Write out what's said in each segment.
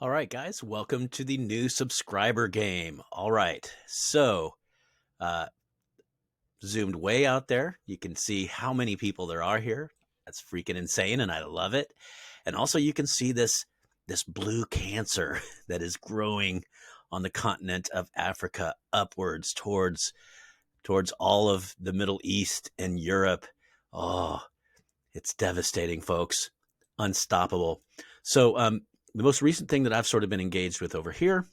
All right, guys, welcome to the new subscriber game. All right, so uh, zoomed way out there, you can see how many people there are here. That's freaking insane, and I love it. And also, you can see this blue cancer that is growing on the continent of Africa upwards towards all of the Middle East and Europe. Oh, it's devastating, folks. Unstoppable. So, the most recent thing that I've sort of been engaged with over here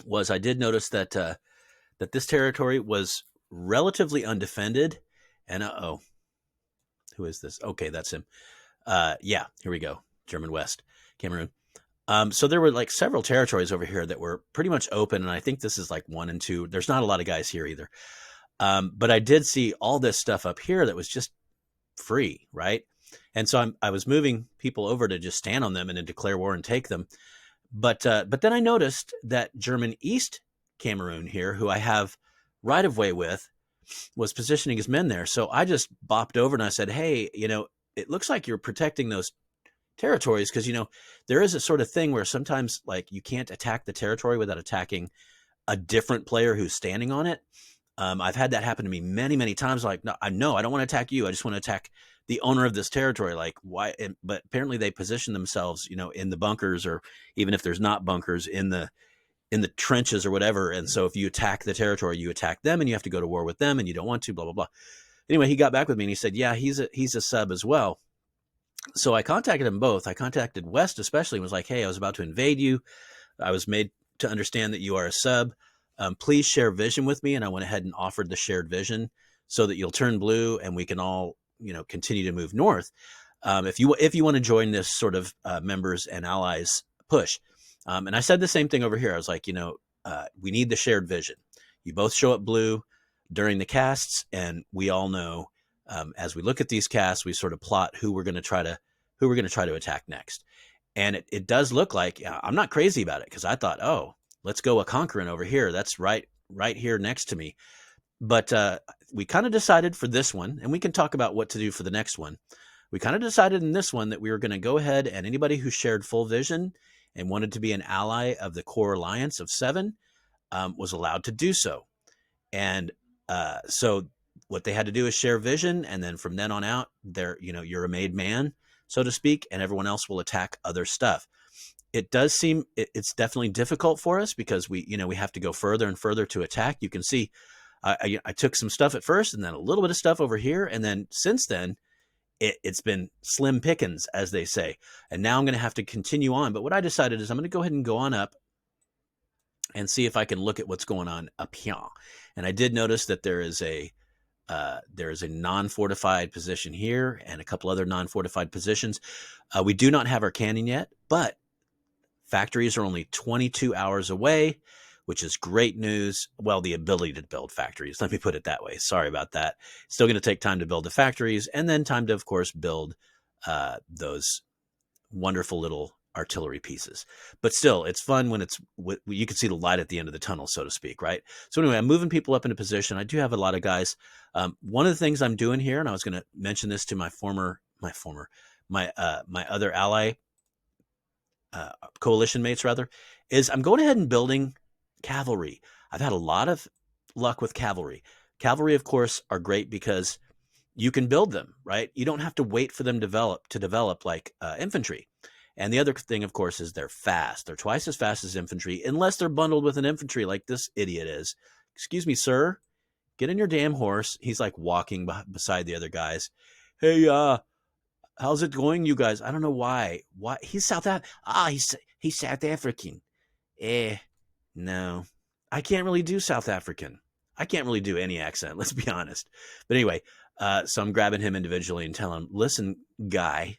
was I did notice that this territory was relatively undefended. And who is this? Okay, that's him. Yeah, here we go. German West, Cameroon. So there were like several territories over here that were pretty much open, and I think this is like 1 and 2. There's not a lot of guys here either. But I did see all this stuff up here that was just free, right? And so I was moving people over to just stand on them and then declare war and take them. But then I noticed that German East Cameroon here, who I have right of way with, was positioning his men there. So I just bopped over and I said, "Hey, it looks like you're protecting those territories because there is a sort of thing where sometimes like you can't attack the territory without attacking a different player who's standing on it." I've had that happen to me many, many times. Like, no, I don't want to attack you. I just want to attack the owner of this territory. Like, why? But apparently, they position themselves, in the bunkers, or even if there's not bunkers, in the trenches or whatever. And so, if you attack the territory, you attack them, and you have to go to war with them, and you don't want to. Blah blah blah. Anyway, he got back with me and he said, "Yeah, he's a sub as well." So I contacted them both. I contacted West especially and was like, "Hey, I was about to invade you. I was made to understand that you are a sub. Please share vision with me." And I went ahead and offered the shared vision so that you'll turn blue and we can all, continue to move north. If you want to join this sort of members and allies push. And I said the same thing over here. I was like, we need the shared vision. You both show up blue during the casts, and we all know as we look at these casts, we sort of plot who we're going to try to attack next. And it does look like I'm not crazy about it because I thought, oh, let's go a conquering over here. That's right here next to me. But we kind of decided for this one, and we can talk about what to do for the next one. We kind of decided in this one that we were going to go ahead and anybody who shared full vision and wanted to be an ally of the core alliance of 7 was allowed to do so. And so what they had to do is share vision, and then from then on out, you're a made man, so to speak, and everyone else will attack other stuff. It does seem it's definitely difficult for us because we have to go further and further to attack. You can see I took some stuff at first and then a little bit of stuff over here. And then since then, it's been slim pickings, as they say. And now I'm going to have to continue on. But what I decided is I'm going to go ahead and go on up and see if I can look at what's going on up here. And I did notice that there is a non-fortified position here and a couple other non-fortified positions. We do not have our cannon yet, but factories are only 22 hours away, which is great news. Well, the ability to build factories, let me put it that way. Sorry about that. It's still going to take time to build the factories and then time to, of course, build those wonderful little artillery pieces. But still, it's fun when you can see the light at the end of the tunnel, so to speak, right? So anyway, I'm moving people up into position. I do have a lot of guys. One of the things I'm doing here, and I was going to mention this to my other ally coalition mates, rather, is I'm going ahead and building cavalry. I've had a lot of luck with cavalry. Cavalry, of course, are great because you can build them, right? You don't have to wait for them to develop like infantry. And the other thing, of course, is they're fast. They're twice as fast as infantry, unless they're bundled with an infantry like this idiot is. Excuse me, sir. Get on your damn horse. He's like walking beside the other guys. Hey, how's it going, you guys? I don't know why. Why he's South he's South African. No, I can't really do South African. I can't really do any accent. Let's be honest. But anyway, so I'm grabbing him individually and telling him, "Listen, guy,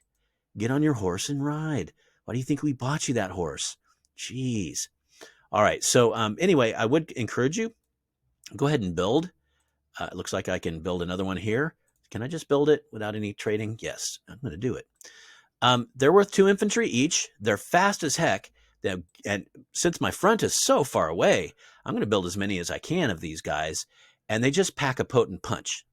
get on your horse and ride. Why do you think we bought you that horse? Jeez." All right. So anyway, I would encourage you go ahead and build. It looks like I can build another one here. Can I just build it without any trading? Yes, I'm going to do it. They're worth 2 infantry each. They're fast as heck. And since my front is so far away, I'm going to build as many as I can of these guys. And they just pack a potent punch.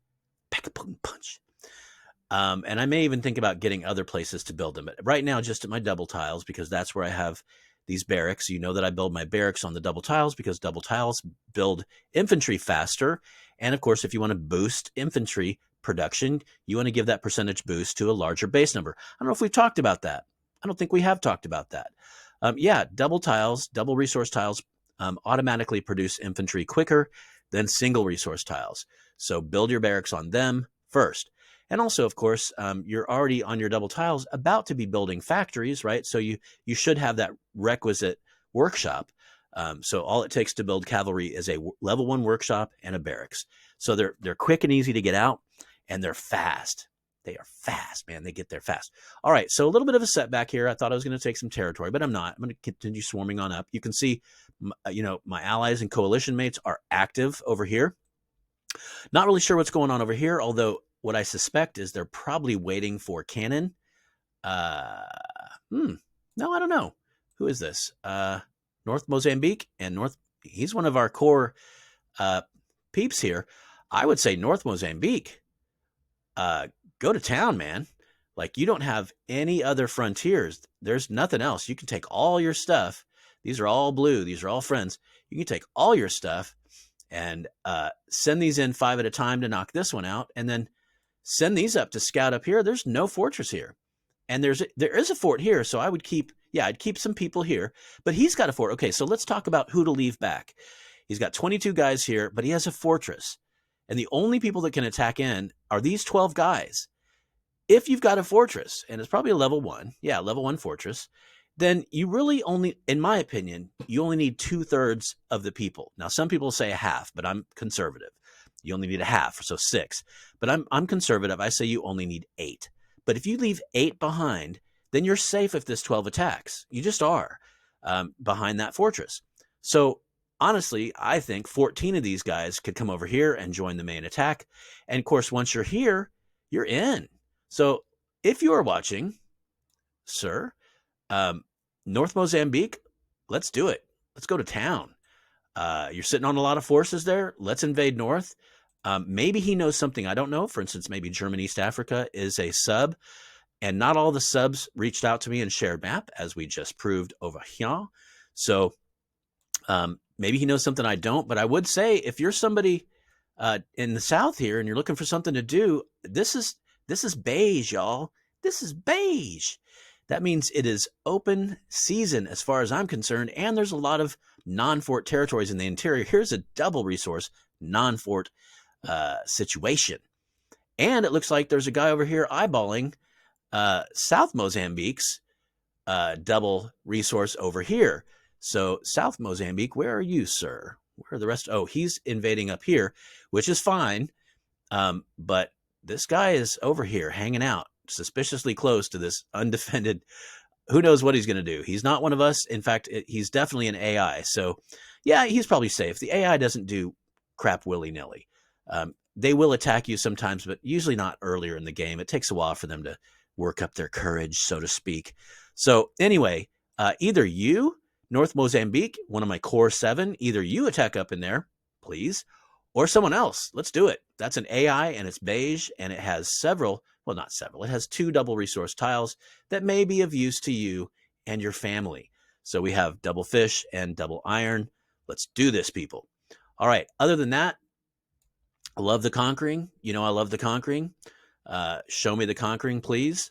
And I may even think about getting other places to build them. But right now, just at my double tiles, because that's where I have these barracks. You know that I build my barracks on the double tiles because double tiles build infantry faster. And of course, if you want to boost infantry production, you want to give that percentage boost to a larger base number. I don't know if we've talked about that. I don't think we have talked about that. Yeah, double tiles, double resource tiles automatically produce infantry quicker than single resource tiles. So build your barracks on them first. And also, of course, you're already on your double tiles about to be building factories, right? So you should have that requisite workshop. So all it takes to build cavalry is a level 1 workshop and a barracks. So they're quick and easy to get out, and they're fast. They are fast, man. They get there fast. All right, so a little bit of a setback here. I thought I was going to take some territory, but I'm not. I'm going to continue swarming on up. You can see, my allies and coalition mates are active over here. Not really sure what's going on over here, although what I suspect is they're probably waiting for cannon. No, I don't know. Who is this? North Mozambique and he's one of our core peeps here. I would say North Mozambique, go to town, man. Like, you don't have any other frontiers. There's nothing else. You can take all your stuff. These are all blue. These are all friends. You can take all your stuff and send these in 5 at a time to knock this one out, and then send these up to scout up here. There's no fortress here. And there is a fort here, so I'd keep some people here. But he's got a fort. Okay, so let's talk about who to leave back. He's got 22 guys here, but he has a fortress. And the only people that can attack in are these 12 guys. If you've got a fortress, and it's probably a level 1, level 1 fortress, then you really only, in my opinion, you only need 2/3 of the people. Now, some people say a half, but I'm conservative. You only need a half, so 6. But I'm conservative. I say you only need 8. But if you leave 8 behind, then you're safe if this 12 attacks. You just are behind that fortress. So honestly, I think 14 of these guys could come over here and join the main attack. And of course, once you're here, you're in. So if you are watching, sir, North Mozambique, let's do it. Let's go to town. You're sitting on a lot of forces there. Let's invade north. Maybe he knows something I don't know. For instance, maybe German East Africa is a sub, and not all the subs reached out to me and shared map, as we just proved over here. So maybe he knows something I don't. But I would say, if you're somebody in the south here and you're looking for something to do, this is beige, y'all. This is beige. That means it is open season as far as I'm concerned, and there's a lot of non-fort territories in the interior. Here's a double resource non-fort situation. And it looks like there's a guy over here eyeballing South Mozambique's double resource over here. So South Mozambique, where are you, sir? Where are the rest? Oh, he's invading up here, which is fine. But this guy is over here hanging out suspiciously close to this undefended. Who knows what he's going to do? He's not one of us. In fact, he's definitely an AI. So yeah, he's probably safe. The AI doesn't do crap willy-nilly. They will attack you sometimes, but usually not earlier in the game. It takes a while for them to work up their courage, so to speak. So anyway, either you, North Mozambique, one of my core 7, either you attack up in there, please, or someone else. Let's do it. That's an AI, and it's beige, and it has not several. It has 2 double resource tiles that may be of use to you and your family. So we have double fish and double iron. Let's do this, people. All right. Other than that, I love the conquering. I love the conquering. Show me the conquering, please.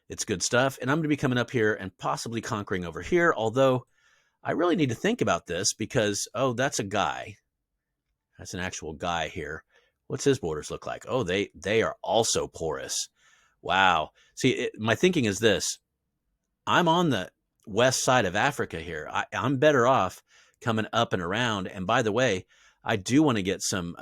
It's good stuff. And I'm going to be coming up here and possibly conquering over here, although I really need to think about this because, that's a guy. That's an actual guy here. What's his borders look like? Oh, they are also porous. Wow. See, my thinking is this. I'm on the west side of Africa here. I'm better off coming up and around. And by the way, I do want to get some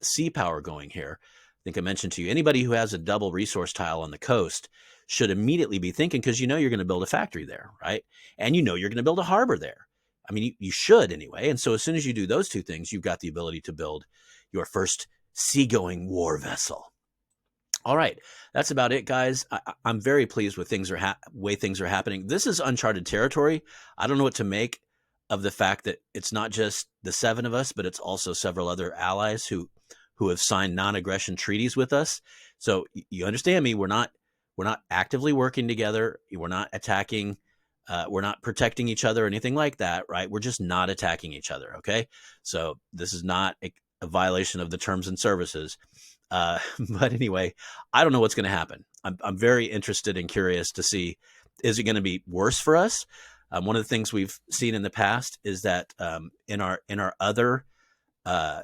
sea power going here. I think I mentioned to you, anybody who has a double resource tile on the coast should immediately be thinking, because you're going to build a factory there, right? And you're going to build a harbor there. I mean, you should anyway. And so as soon as you do those 2 things, you've got the ability to build your first seagoing war vessel. All right, that's about it, guys. I'm very pleased with way things are happening. This is uncharted territory. I don't know what to make of the fact that it's not just the 7 of us, but it's also several other allies who have signed non-aggression treaties with us. So you understand me. We're not actively working together. We're not attacking We're not protecting each other or anything like that, right? We're just not attacking each other, okay? So this is not a violation of the terms and services. But anyway, I don't know what's going to happen. I'm very interested and curious to see, is it going to be worse for us? One of the things we've seen in the past is that in our other uh,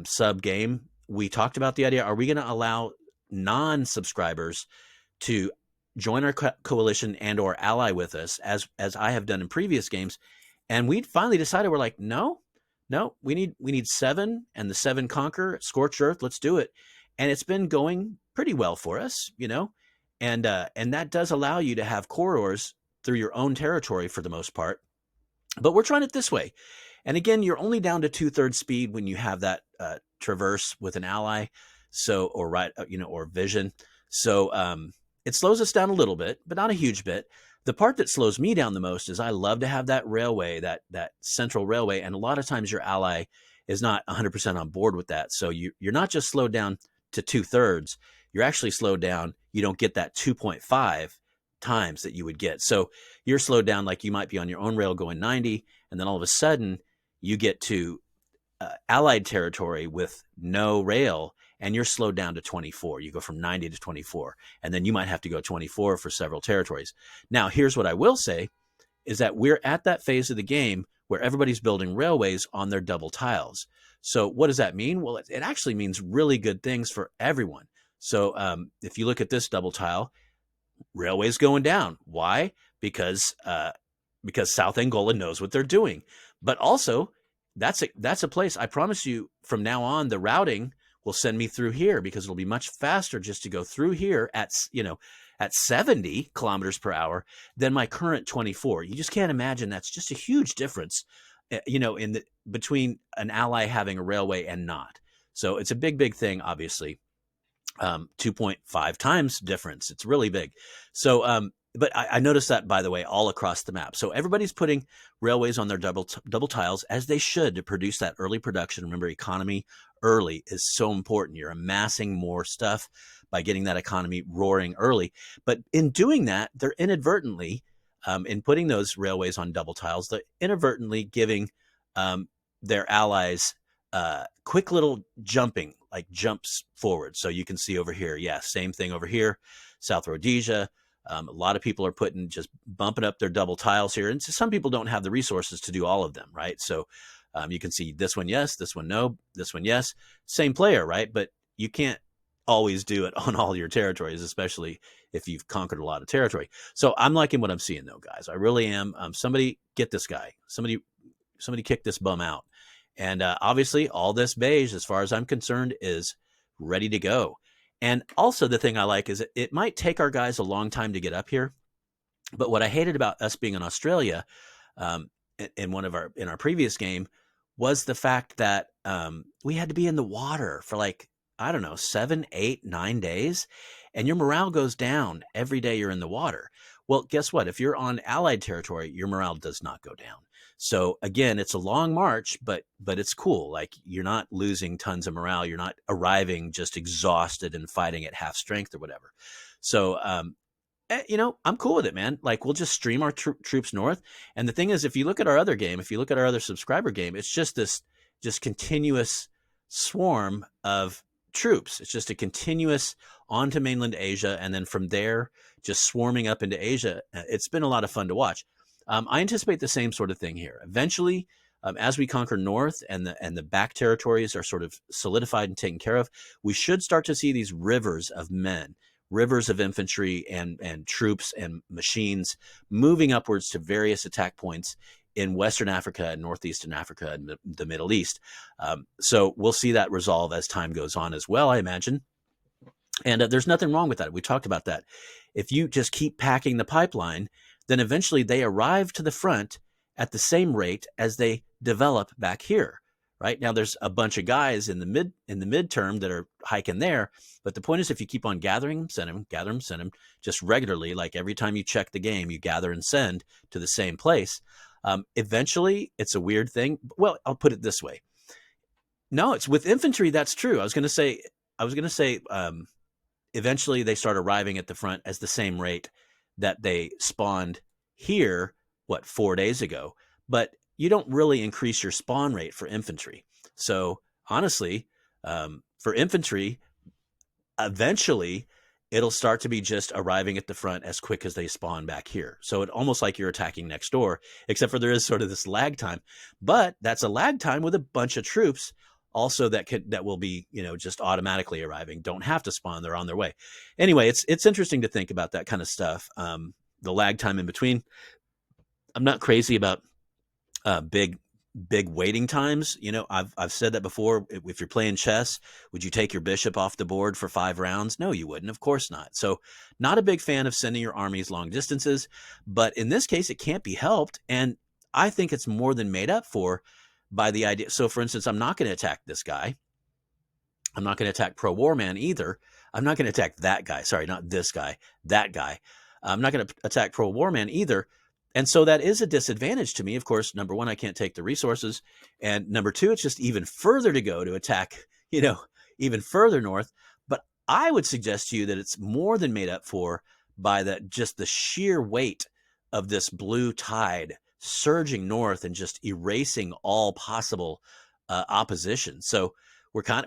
sub game, we talked about the idea: are we going to allow non-subscribers to join our coalition and or ally with us, as I have done in previous games? And we finally decided, we're like, no, we need 7, and the 7 conquer, scorched earth. Let's do it. And it's been going pretty well for us, and that does allow you to have corridors through your own territory for the most part. But we're trying it this way. And again, you're only down to 2/3 speed when you have that traverse with an ally, so or vision. So it slows us down a little bit, but not a huge bit. The part that slows me down the most is I love to have that railway, that central railway, and a lot of times your ally is not 100% on board with that. So you're not just slowed down to 2/3, you're actually slowed down. You don't get that 2.5 times that you would get. So you're slowed down like you might be on your own rail going 90, and then all of a sudden you get to allied territory with no rail, and you're slowed down to 24. You go from 90 to 24, and then you might have to go 24 for several territories. Now, here's what I will say, is that we're at that phase of the game where everybody's building railways on their double tiles. So what does that mean? Well, it actually means really good things for everyone. So if you look at this double tile, railways going down. Why? Because South Angola knows what they're doing. But also, that's a place, I promise you, from now on, the routing will send me through here, because it'll be much faster just to go through here at 70 kilometers per hour than my current 24. You just can't imagine. That's just a huge difference, between an ally having a railway and not. So it's a big thing, obviously. 2.5 times difference. It's really big. So, but I noticed that, by the way, all across the map. So everybody's putting railways on their double tiles, as they should, to produce that early production. Remember, economy early is so important. You're amassing more stuff by getting that economy roaring early. But in doing that, they're inadvertently, in putting those railways on double tiles, they're inadvertently giving their allies quick little jumping, like jumps forward. So you can see over here, same thing over here, South Rhodesia. A lot of people are just bumping up their double tiles here. And some people don't have the resources to do all of them, right? So you can see this one, yes, this one, no, this one, yes. Same player, right? But you can't always do it on all your territories, especially if you've conquered a lot of territory. So I'm liking what I'm seeing, though, guys. I really am. Somebody get this guy. Somebody kick this bum out. And obviously, all this beige, as far as I'm concerned, is ready to go. And also, the thing I like is it might take our guys a long time to get up here. But what I hated about us being in Australia, in our previous game, was the fact that we had to be in the water for, like, I don't know, 7, 8, 9 days, and your morale goes down every day you're in the water. Well, guess what? If you're on Allied territory, your morale does not go down. So again, it's a long march, but it's cool. Like, you're not losing tons of morale. You're not arriving just exhausted and fighting at half strength or whatever. So, I'm cool with it, man. Like, we'll just stream our troops north. And the thing is, if you look at our other game, if you look at our other subscriber game, it's just this continuous swarm of troops. It's just a continuous onto mainland Asia, and then from there, just swarming up into Asia. It's been a lot of fun to watch. I anticipate the same sort of thing here. Eventually, as we conquer north and the back territories are sort of solidified and taken care of, we should start to see these rivers of men, rivers of infantry and troops and machines moving upwards to various attack points in Western Africa and Northeastern Africa and the Middle East. So we'll see that resolve as time goes on as well, I imagine. And there's nothing wrong with that. We talked about that. If you just keep packing the pipeline, then eventually they arrive to the front at the same rate as they develop back here. Right now, there's a bunch of guys in the midterm that are hiking there. But the point is, if you keep on gathering them, send them, just regularly, like every time you check the game, you gather and send to the same place. Eventually, it's a weird thing. Well, I'll put it this way. No, it's with infantry. That's true. I was going to say, eventually they start arriving at the front as the same rate that they spawned here, what, 4 days ago. But you don't really increase your spawn rate for infantry. So honestly, for infantry, eventually it'll start to be just arriving at the front as quick as they spawn back here. So it almost like you're attacking next door, except for there is sort of this lag time. But that's a lag time with a bunch of troops also that will be, just automatically arriving. Don't have to spawn, they're on their way. Anyway, it's interesting to think about that kind of stuff. The lag time in between. I'm not crazy about big waiting times. I've said that before. If you're playing chess, would you take your bishop off the board for 5 rounds? No, you wouldn't. Of course not. So not a big fan of sending your armies long distances, but in this case, it can't be helped. And I think it's more than made up for by the idea. So for instance, I'm not going to attack this guy. I'm not going to attack Pro War Man either. I'm not going to attack that guy. Sorry, not this guy, that guy. I'm not going to attack Pro War Man either. And so that is a disadvantage to me. Of course, number one, I can't take the resources. And number two, it's just even further to go to attack, even further north. But I would suggest to you that it's more than made up for by just the sheer weight of this blue tide surging north and just erasing all possible opposition. So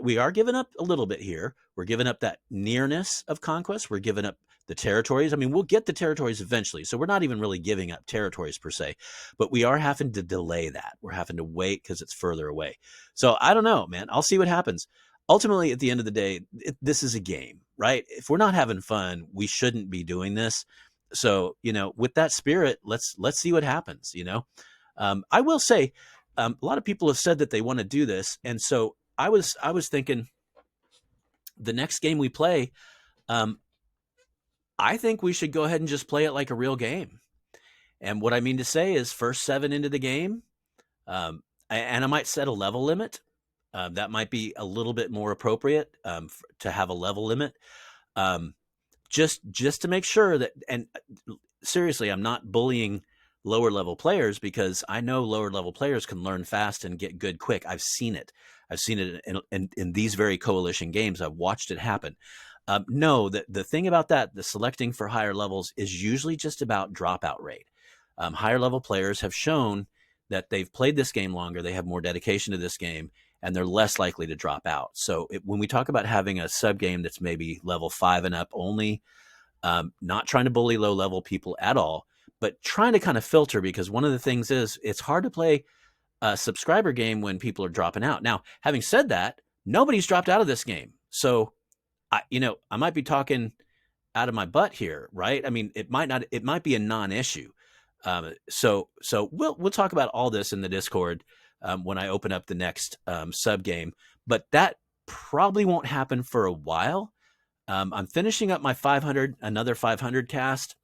we are giving up a little bit here. We're giving up that nearness of conquest. We're giving up the territories. I mean, we'll get the territories eventually. So we're not even really giving up territories per se, but we are having to delay that. We're having to wait because it's further away. So I don't know, man. I'll see what happens. Ultimately, at the end of the day, this is a game, right? If we're not having fun, we shouldn't be doing this. So, with that spirit, let's see what happens, I will say, a lot of people have said that they want to do this. And so I was thinking the next game we play, I think we should go ahead and just play it like a real game. And what I mean to say is first 7 into the game, and I might set a level limit. That might be a little bit more appropriate to have a level limit. Just to make sure that, and seriously, I'm not bullying lower level players because I know lower level players can learn fast and get good quick. I've seen it. I've seen it in these very coalition games. I've watched it happen. No, the thing about that, the selecting for higher levels is usually just about dropout rate. Higher level players have shown that they've played this game longer, they have more dedication to this game, and they're less likely to drop out. So when we talk about having a sub game that's maybe level 5 and up only, not trying to bully low level people at all, but trying to kind of filter, because one of the things is it's hard to play a subscriber game when people are dropping out. Now, having said that, nobody's dropped out of this game. So I might be talking out of my butt here, right? I mean, it might be a non-issue. So we'll talk about all this in the Discord when I open up the next sub game, but that probably won't happen for a while. I'm finishing up my 500, another 500 cast.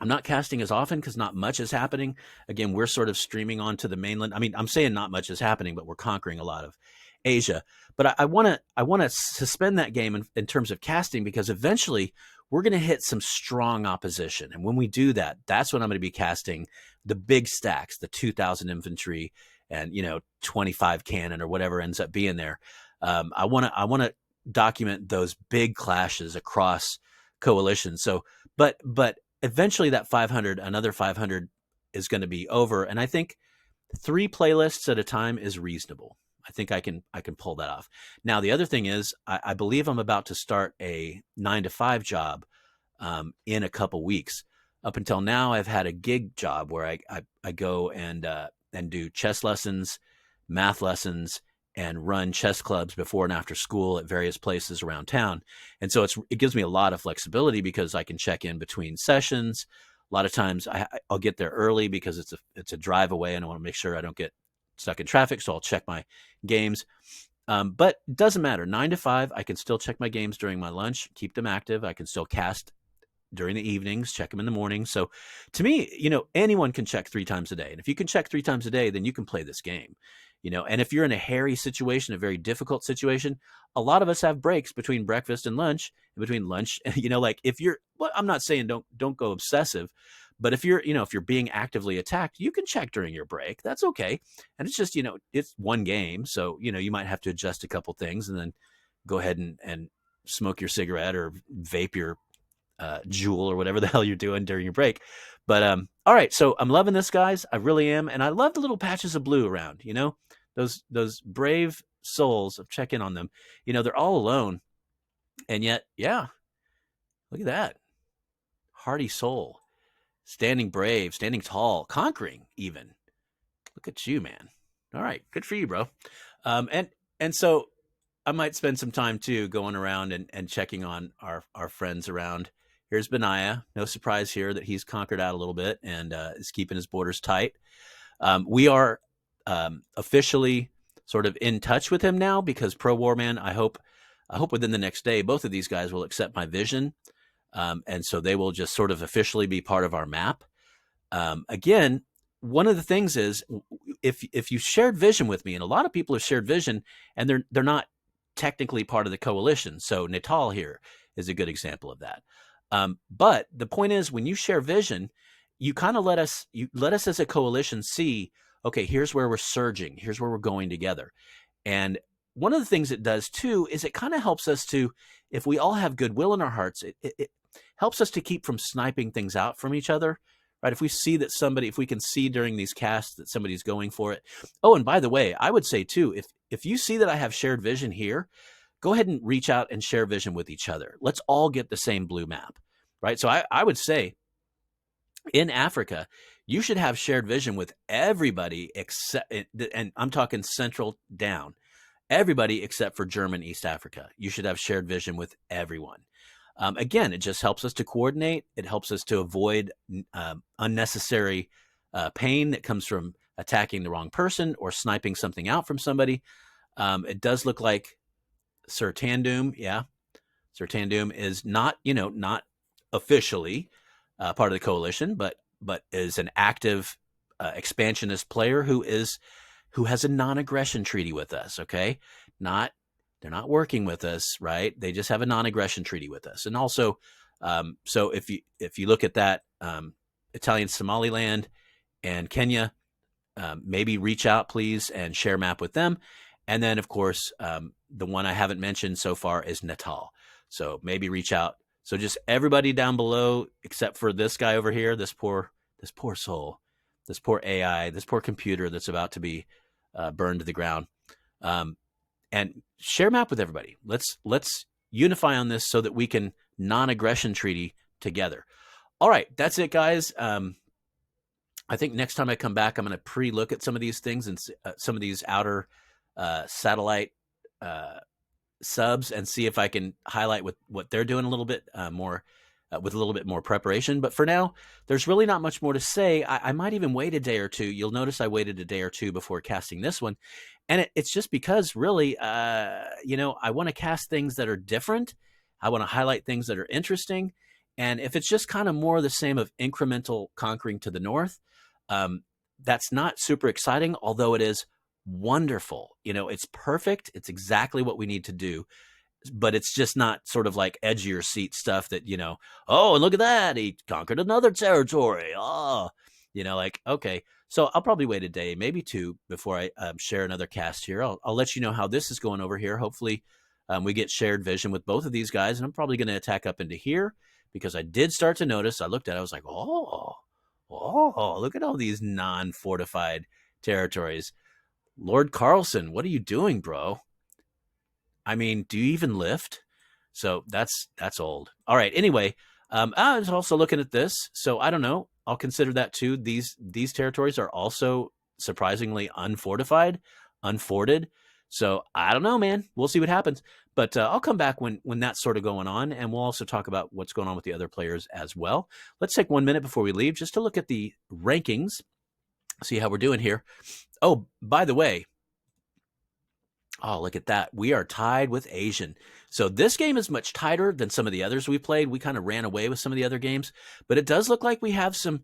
I'm not casting as often because not much is happening. Again, we're sort of streaming onto the mainland. I mean, I'm saying not much is happening, but we're conquering a lot of Asia. But I want to suspend that game in terms of casting, because eventually we're going to hit some strong opposition. And when we do that, that's when I'm going to be casting the big stacks, the 2,000 infantry and 25 cannon or whatever ends up being there. I want to document those big clashes across coalitions. So, but eventually that 500, another 500 is going to be over. And I think 3 playlists at a time is reasonable. I think I can pull that off. Now, the other thing is, I believe I'm about to start a 9-to-5 job in a couple weeks. Up until now, I've had a gig job where I go and do chess lessons, math lessons, and run chess clubs before and after school at various places around town. And so it gives me a lot of flexibility because I can check in between sessions. A lot of times I'll get there early because it's a drive away and I want to make sure I don't get stuck in traffic. So I'll check my games. But it doesn't matter. 9 to 5, I can still check my games during my lunch, keep them active. I can still cast during the evenings, check them in the morning. So to me, anyone can check 3 times a day. And if you can check 3 times a day, then you can play this game. And if you're in a hairy situation, a very difficult situation, a lot of us have breaks between breakfast and lunch, and between lunch, like if you're, well, I'm not saying don't go obsessive, but if you're being actively attacked, you can check during your break. That's okay. And it's just, it's one game. So, you might have to adjust a couple things and then go ahead and smoke your cigarette or vape your Jewel or whatever the hell you're doing during your break. But all right, so I'm loving this, guys. I really am, and I love the little patches of blue around. You know, those brave souls. Check in on them. You know, they're all alone, and yet, yeah, look at that hardy soul, standing brave, standing tall, conquering even. Look at you, man. All right, good for you, bro. And so I might spend some time too going around and checking on our friends around. Here's Benaiah. No surprise here that he's conquered out a little bit and is keeping his borders tight. We are officially sort of in touch with him now because Pro Warman, I hope within the next day, both of these guys will accept my vision. And so they will just sort of officially be part of our map. Again, one of the things is if you shared vision with me, and a lot of people have shared vision and they're not technically part of the coalition. So Natal here is a good example of that. But the point is, when you share vision, you kind of let us as a coalition see, okay, here's where we're surging, here's where we're going together. And one of the things it does too is it kind of helps us to, if we all have goodwill in our hearts, it helps us to keep from sniping things out from each other, right? If we see that if we can see during these casts that somebody's going for it. Oh, and by the way, I would say too, if you see that I have shared vision here, go ahead and reach out and share vision with each other. Let's all get the same blue map, right? So I would say in Africa, you should have shared vision with everybody except, and I'm talking central down, everybody except for German East Africa. You should have shared vision with everyone. Again, it just helps us to coordinate. It helps us to avoid unnecessary pain that comes from attacking the wrong person or sniping something out from somebody. It does look like Sir Tandum, yeah. Sir Tandum is not officially part of the coalition, but is an active expansionist player who has a non-aggression treaty with us. Okay, they're not working with us, right? They just have a non-aggression treaty with us. And also, so if you look at that, Italian Somaliland and Kenya, maybe reach out, please, and share map with them. And then, of course, the one I haven't mentioned so far is Natal. So maybe reach out. So just everybody down below, except for this guy over here, this poor soul, this poor AI, this poor computer that's about to be burned to the ground. And share map with everybody. Let's unify on this so that we can non-aggression treaty together. All right, that's it, guys. I think next time I come back, I'm going to pre-look at some of these things and some of these outer satellite subs and see if I can highlight what they're doing a little bit more with a little bit more preparation. But for now, there's really not much more to say. I might even wait a day or two. You'll notice I waited a day or two before casting this one. And it's just because really, I want to cast things that are different. I want to highlight things that are interesting. And if it's just kind of more of the same of incremental conquering to the north, that's not super exciting, although it is wonderful. It's perfect. It's exactly what we need to do. But it's just not sort of like edge of your seat stuff that, oh, and look at that. He conquered another territory. Oh, okay. So I'll probably wait a day, maybe two, before I share another cast here. I'll let you know how this is going over here. Hopefully we get shared vision with both of these guys. And I'm probably going to attack up into here because I did start to notice. I looked at it. I was like, oh, look at all these non-fortified territories. Lord Carlson, what are you doing, bro? I mean, do you even lift? So that's old. All right. Anyway, I was also looking at this. So I don't know. I'll consider that too. These territories are also surprisingly unfortified, unforded. So I don't know, man. We'll see what happens. But I'll come back when that's sort of going on. And we'll also talk about what's going on with the other players as well. Let's take 1 minute before we leave just to look at the rankings, see how we're doing here. Oh, by the way, oh, look at that. We are tied with Asian. So this game is much tighter than some of the others we played. We kind of ran away with some of the other games, but it does look like we have some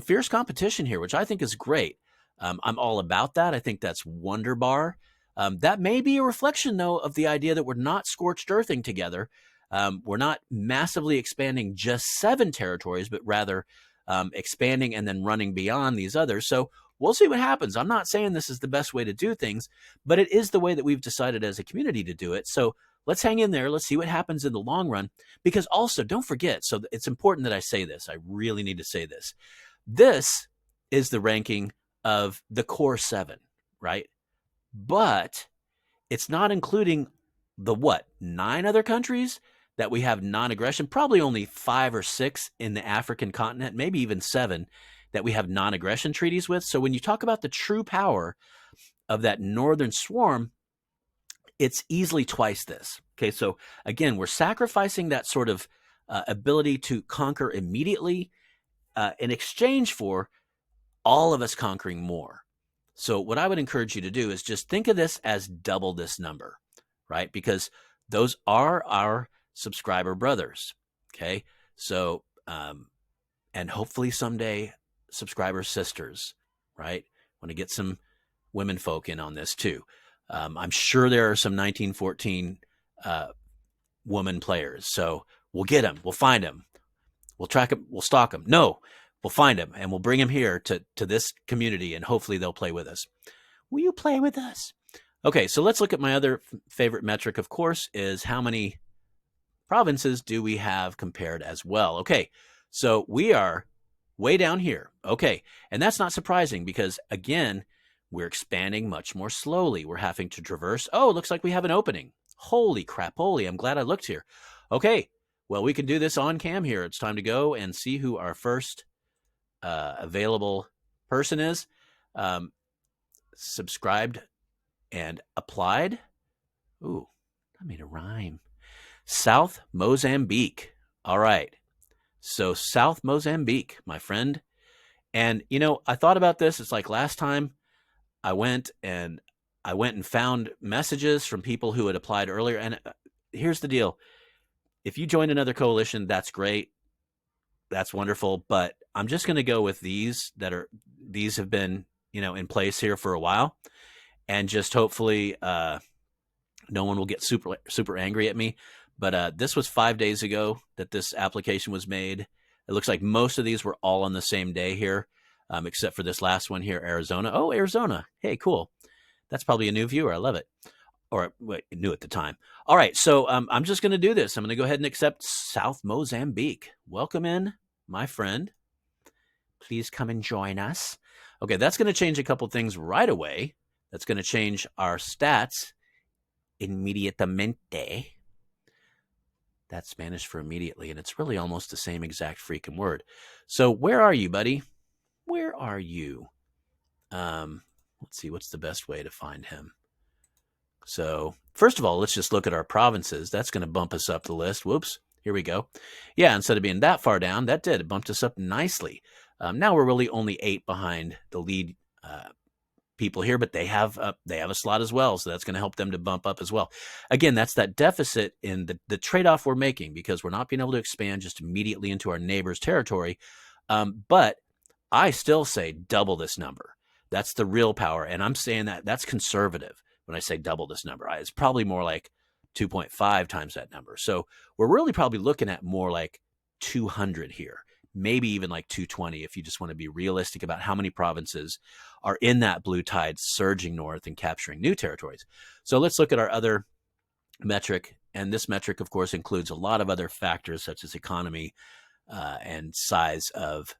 fierce competition here, which I think is great. I'm all about that. I think that's wonderbar. That may be a reflection, though, of the idea that we're not scorched earthing together. We're not massively expanding just 7 territories, but rather expanding and then running beyond these others. So we'll see what happens. I'm not saying this is the best way to do things, but it is the way that we've decided as a community to do it. So let's hang in there. Let's see what happens in the long run. Because also, don't forget, so it's important that I say this. I really need to say this. This is the ranking of the core 7, right? But it's not including the 9 other countries that we have non-aggression, probably only 5 or 6 in the African continent, maybe even 7 that we have non-aggression treaties with. So when you talk about the true power of that northern swarm, it's easily twice this. Okay, so again, we're sacrificing that sort of ability to conquer immediately in exchange for all of us conquering more. So what I would encourage you to do is just think of this as double this number, right? Because those are our subscriber brothers. Okay, so and hopefully someday subscriber sisters, right? Want to get some women folk in on this too. I'm sure there are some 1914 woman players. So we'll get them. We'll find them. We'll track them. We'll stalk them. No, we'll find them and we'll bring them here to this community and hopefully they'll play with us. Will you play with us? Okay, so let's look at my other favorite metric, of course, is how many provinces do we have compared as well. Okay, so we are way down here. Okay, and that's not surprising because, again, we're expanding much more slowly. We're having to traverse. Oh, looks like we have an opening. Holy crapoly, I'm glad I looked here. Okay, well, we can do this on cam here. It's time to go and see who our first available person is. Subscribed and applied. Ooh, I made a rhyme. South Mozambique. All right. So South Mozambique, my friend. And, you know, I thought about this. It's like last time I went and found messages from people who had applied earlier. And here's the deal. If you join another coalition, that's great. That's wonderful. But I'm just going to go with these have been, in place here for a while. And just hopefully no one will get super, super angry at me. But this was 5 days ago that this application was made. It looks like most of these were all on the same day here, except for this last one here, Arizona. Oh, Arizona. Hey, cool. That's probably a new viewer. I love it. Or new at the time. All right, so I'm just going to do this. I'm going to go ahead and accept South Mozambique. Welcome in, my friend. Please come and join us. Okay, that's going to change a couple things right away. That's going to change our stats inmediatamente. That's Spanish for immediately, and it's really almost the same exact freaking word. So where are you, buddy? Where are you? Let's see, what's the best way to find him? So first of all, let's just look at our provinces. That's going to bump us up the list. Whoops. Here we go. Yeah, instead of being that far down, that did. It bumped us up nicely. Now we're really only 8 behind the lead people here, but they have a slot as well, so that's going to help them to bump up as well. Again, that's that deficit in the trade-off we're making because we're not being able to expand just immediately into our neighbor's territory. But I still say double this number. That's the real power, and I'm saying that's conservative when I say double this number. It's probably more like 2.5 times that number. So we're really probably looking at more like 200 here, maybe even like 220 if you just want to be realistic about how many provinces are in that blue tide surging north and capturing new territories. So let's look at our other metric. And this metric, of course, includes a lot of other factors such as economy and size of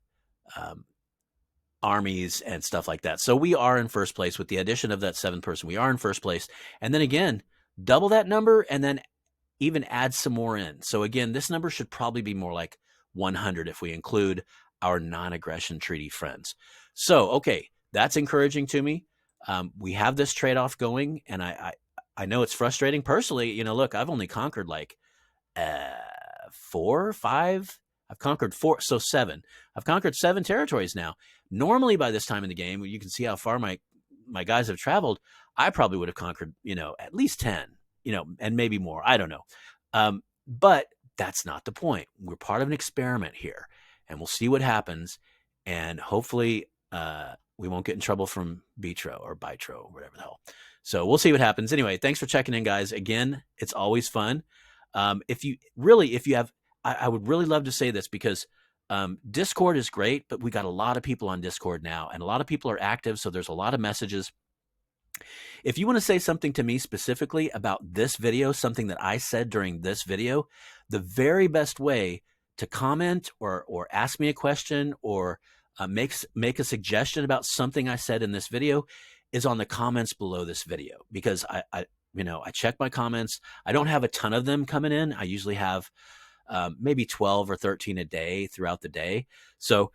armies and stuff like that. So we are in first place with the addition of that 7th person. We are in first place. And then again, double that number and then even add some more in. So again, this number should probably be more like 100 if we include our non-aggression treaty friends. So, okay, that's encouraging to me. We have this trade-off going, and I know it's frustrating. Personally, look, I've only conquered like 4 or 5. I've conquered 4, so 7. I've conquered 7 territories now. Normally by this time in the game, you can see how far my guys have traveled. I probably would have conquered, at least 10, and maybe more. I don't know. But that's not the point. We're part of an experiment here, and we'll see what happens. And hopefully we won't get in trouble from Bitro or Bitro, whatever the hell. So we'll see what happens. Anyway, thanks for checking in, guys. Again, it's always fun. If you have, I would really love to say this because Discord is great, but we got a lot of people on Discord now, and a lot of people are active. So there's a lot of messages. If you want to say something to me specifically about this video, something that I said during this video, the very best way to comment or ask me a question or make a suggestion about something I said in this video is on the comments below this video, because I check my comments. I don't have a ton of them coming in. I usually have maybe 12 or 13 a day throughout the day. So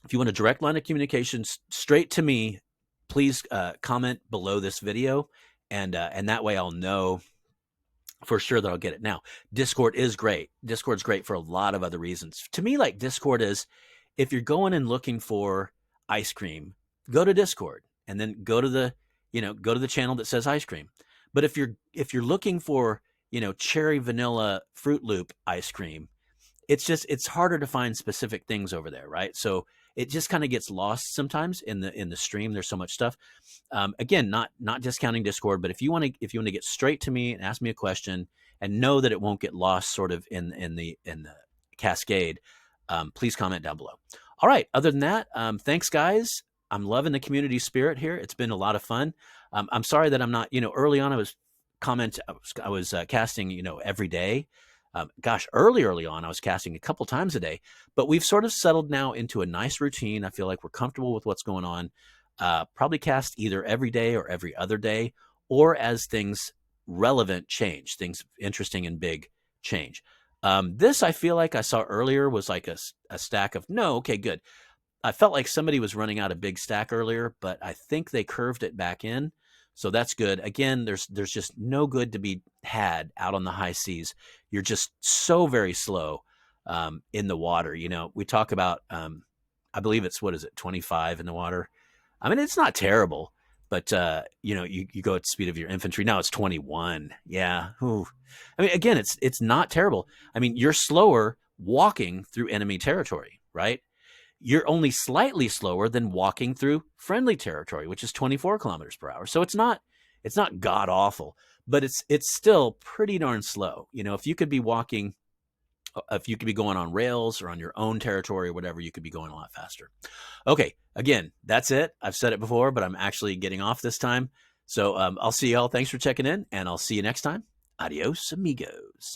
if you want a direct line of communication straight to me, please comment below this video, and that way I'll know for sure that I'll get it. Now, Discord is great. Discord's great for a lot of other reasons. To me, like, Discord is, if you're going and looking for ice cream, go to Discord and then go to the channel that says ice cream. But if you're looking for, cherry vanilla Fruit Loop ice cream, it's harder to find specific things over there, right? So it just kind of gets lost sometimes in the stream. There's so much stuff. Again, not discounting Discord, but if you want to get straight to me and ask me a question and know that it won't get lost sort of in the cascade, please comment down below. All right. Other than that, thanks, guys. I'm loving the community spirit here. It's been a lot of fun. I'm sorry that I'm not, early on I was casting, every day. Early on, I was casting a couple times a day, but we've sort of settled now into a nice routine. I feel like we're comfortable with what's going on. Probably cast either every day or every other day, or as things relevant change, things interesting and big change. This, I feel like I saw earlier, was like a stack of, no, okay, good. I felt like somebody was running out a big stack earlier, but I think they curved it back in. So that's good. Again, there's just no good to be had out on the high seas. You're just so very slow in the water. We talk about, I believe it's, 25 in the water. I mean, it's not terrible, but you go at the speed of your infantry. Now it's 21. Yeah. Ooh. I mean, again, it's not terrible. I mean, you're slower walking through enemy territory, right? You're only slightly slower than walking through friendly territory, which is 24 kilometers per hour. So it's not god awful, but it's still pretty darn slow. If you could be going on rails or on your own territory or whatever, you could be going a lot faster. Okay, again, that's it. I've said it before, but I'm actually getting off this time. So I'll see y'all. Thanks for checking in, and I'll see you next time. Adios, amigos.